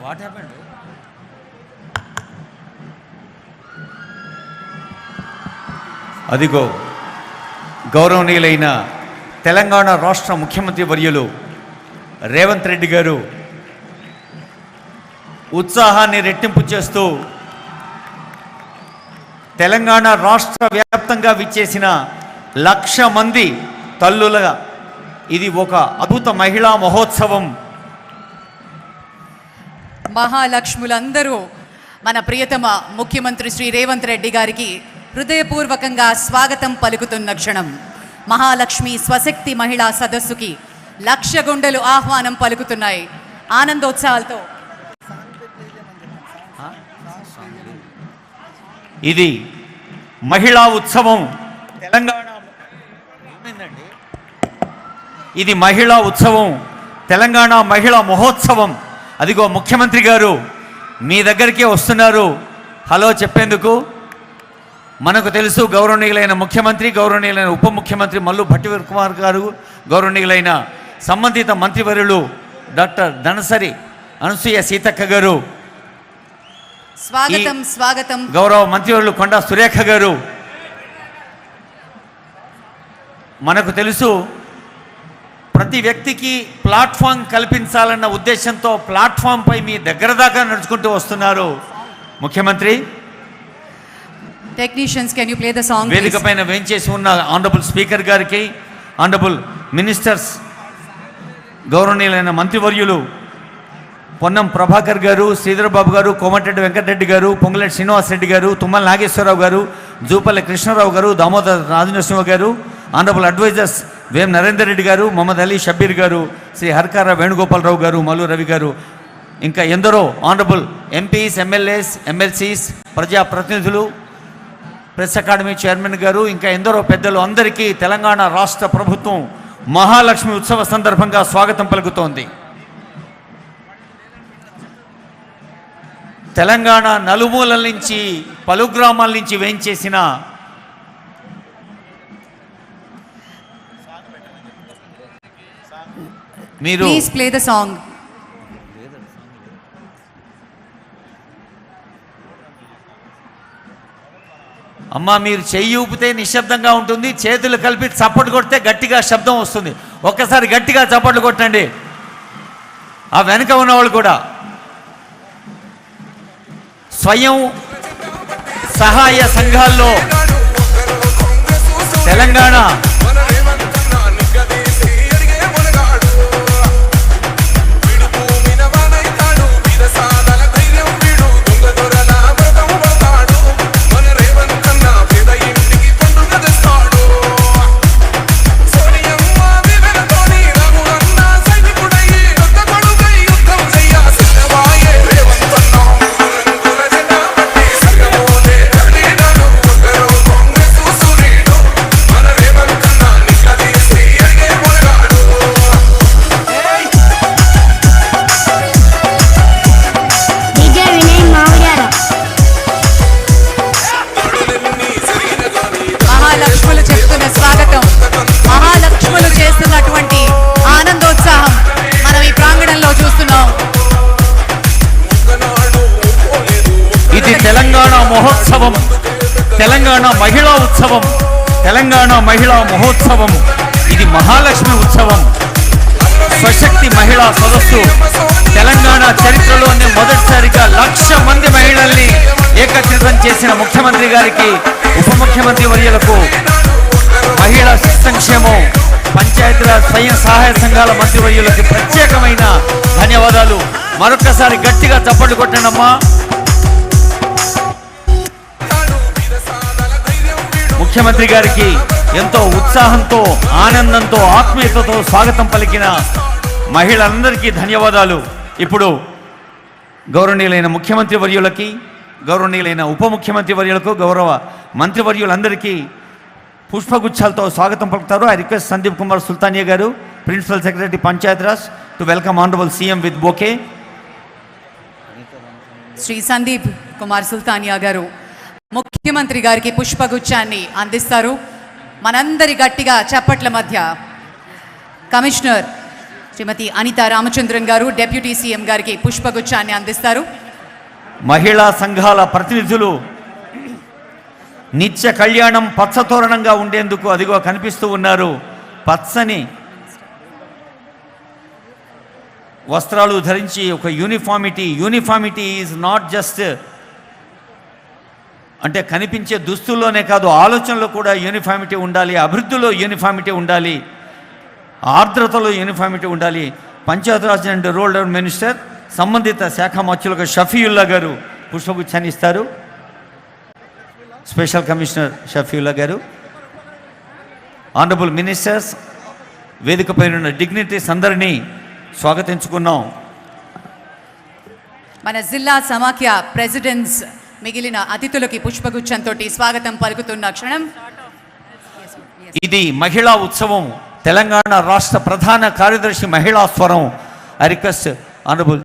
What happened? అదిగో గౌరవనీయులైన తెలంగాణ రాష్ట్ర ముఖ్యమంత్రి వర్యులు రేవంత్ రెడ్డి గారు ఉత్సాహాన్ని రెట్టింపు చేస్తూ తెలంగాణ రాష్ట్ర వ్యాప్తంగా విచ్చేసిన 1,00,000 మంది తల్లులుగా ఇది ఒక అద్భుత మహిళా మహోత్సవం. మహాలక్ష్ములందరూ మన ప్రియతమ ముఖ్యమంత్రి శ్రీ రేవంత్ రెడ్డి గారికి హృదయపూర్వకంగా స్వాగతం పలుకుతున్న క్షణం. మహాలక్ష్మి స్వశక్తి మహిళా సదస్సుకి 1,00,000 గుండెలు ఆహ్వానం పలుకుతున్నాయి ఆనందోత్సాహాలతో. ఇది మహిళా ఉత్సవం తెలంగాణ. ఇది మహిళా ఉత్సవం, తెలంగాణ మహిళా మహోత్సవం. అదిగో ముఖ్యమంత్రి గారు మీ దగ్గరికే వస్తున్నారు హలో చెప్పేందుకు. మనకు తెలుసు గౌరవనీయులైన ముఖ్యమంత్రి, గౌరవనీయులైన ఉప ముఖ్యమంత్రి మల్లు భట్టి విక్రమార్క గారు, గౌరవనీయులైన సంబంధిత మంత్రివర్యులు డాక్టర్ ధనసరి అనసూయ సీతక్క గారు, స్వాగతం స్వాగతం గౌరవ మంత్రివర్యులు కొండా సురేఖ గారు. మనకు తెలుసు ప్రతి వ్యక్తికి ప్లాట్ఫామ్ కల్పించాలన్న ఉద్దేశంతో ప్లాట్ఫామ్పై మీ దగ్గర దాకా నడుచుకుంటూ వస్తున్నారు ముఖ్యమంత్రి. Technicians can you play the song? వేదిక పైన వేంచేసి ఉన్న ఆనరబుల్ స్పీకర్ గారికి, ఆనరబుల్ మినిస్టర్స్, గౌరవనీయులైన మంత్రివర్యులు పొన్నం ప్రభాకర్ గారు, శ్రీధరబాబు గారు, కోమటిరెడ్డి వెంకటరెడ్డి గారు, పొంగులేటి శ్రీనివాసరెడ్డి గారు, తుమ్మల నాగేశ్వరరావు గారు, జూపల్లి కృష్ణారావు గారు, దామోదర్ రాజనరసింహ గారు, ఆనరబుల్ అడ్వైజర్స్ వేం నరేందర్ రెడ్డి గారు, మొహమ్మద్ అలీ షబ్బీర్ గారు, శ్రీ హర్కార వేణుగోపాలరావు గారు, మల్లు రవి గారు, ఇంకా ఎందరో ఆనరబుల్ ఎంపీస్, ఎమ్మెల్యేస్, ఎమ్మెల్సీస్, ప్రజాప్రతినిధులు, ప్రెస్ అకాడమీ చైర్మన్ గారు, ఇంకా ఎందరో పెద్దలు అందరికీ తెలంగాణ రాష్ట్ర ప్రభుత్వం మహాలక్ష్మి ఉత్సవ సందర్భంగా స్వాగతం పలుకుతోంది. తెలంగాణ నలుమూలల నుంచి, పలు గ్రామాల నుంచి వేయించేసిన మీరు ప్లీజ్ ప్లే ద సాంగ్. అమ్మా మీరు చెయ్యి ఊపితే నిశ్శబ్దంగా ఉంటుంది, చేతులు కలిపి చప్పట్లు కొడితే గట్టిగా శబ్దం వస్తుంది. ఒక్కసారి గట్టిగా చప్పట్లు కొట్టండి. ఆ వెనుక ఉన్నవాళ్ళు కూడా స్వయం సహాయ సంఘాల్లో తెలంగాణ మహోత్సవం, తెలంగాణ మహిళా ఉత్సవం, తెలంగాణ మహిళా మహోత్సవం. ఇది మహాలక్ష్మి ఉత్సవం, స్వశక్తి మహిళా సదస్సు. తెలంగాణ చరిత్రలోనే మొదటిసారిగా 1,00,000 మంది మహిళల్ని ఏకత్రితం చేసిన ముఖ్యమంత్రి గారికి, ఉప ముఖ్యమంత్రి వర్యులకు, మహిళా సంక్షేమం, పంచాయతీరాజ్ స్వయం సహాయ సంఘాల మంత్రివర్యులకి ప్రత్యేకమైన ధన్యవాదాలు. మరొక్కసారి గట్టిగా చప్పట్లు కొట్టండమ్మా. ముఖ్యమంత్రి గారికి ఎంతో ఉత్సాహంతో, ఆనందంతో, ఆత్మీయతతో స్వాగతం పలికిన మహిళలందరికీ ధన్యవాదాలు. ఇప్పుడు గౌరవనీయులైన ముఖ్యమంత్రి వర్యులకి, గౌరవనీయులైన ఉప ముఖ్యమంత్రి వర్యులకు, గౌరవ మంత్రివర్యులందరికీ పుష్పగుచ్చాలతో స్వాగతం పలుకుతారు. I request Sandeep Kumar Sultania garu, principal secretary Panchayati Raj, to welcome honourable CM with bouquet. Shri Sandeep Kumar Sultania garu ముఖ్యమంత్రి గారికి పుష్పగుచ్చాన్ని అందిస్తారు. మనందరి గట్టిగా చప్పట్ల మధ్య కమిషనర్ శ్రీమతి అనితా రామచంద్రన్ గారు డిప్యూటీ సీఎం గారికి పుష్పగుచ్చాన్ని అందిస్తారు. మహిళా సంఘాల ప్రతినిధులు నిత్య కళ్యాణం పచ్చతోరణంగా ఉండేందుకు అదిగో కనిపిస్తూ ఉన్నారు. పచ్చని వస్త్రాలు ధరించి ఒక యూనిఫామిటీ ఈజ్ నాట్ జస్ట్ అంటే కనిపించే దుస్తుల్లోనే కాదు, ఆలోచనలో కూడా యూనిఫామిటీ ఉండాలి, అభివృద్ధిలో యూనిఫామిటీ ఉండాలి, ఆర్ద్రతలో యూనిఫామిటీ ఉండాలి. Panchayati Raj and rural development minister సంబంధిత శాఖ మంత్రులుగా షఫీయుల్లా గారు పుష్పగుచ్చాన్ని ఇస్తారు. స్పెషల్ కమిషనర్ షఫీయుల్లా గారు, ఆనరబుల్ మినిస్టర్స్, వేదికపై ఉన్న డిగ్నిటీస్ అందరినీ స్వాగతించుకున్నాం. మన జిల్లా సమాఖ్య ప్రెసిడెంట్స్ మిగిలిన అతిథులకి పుష్పగుచ్చంతో స్వాగతం పలుకుతున్న క్షణం. ఇది మహిళా ఉత్సవం. తెలంగాణ రాష్ట్ర ప్రధాన కార్యదర్శి మహిళా స్వరం. I request honourable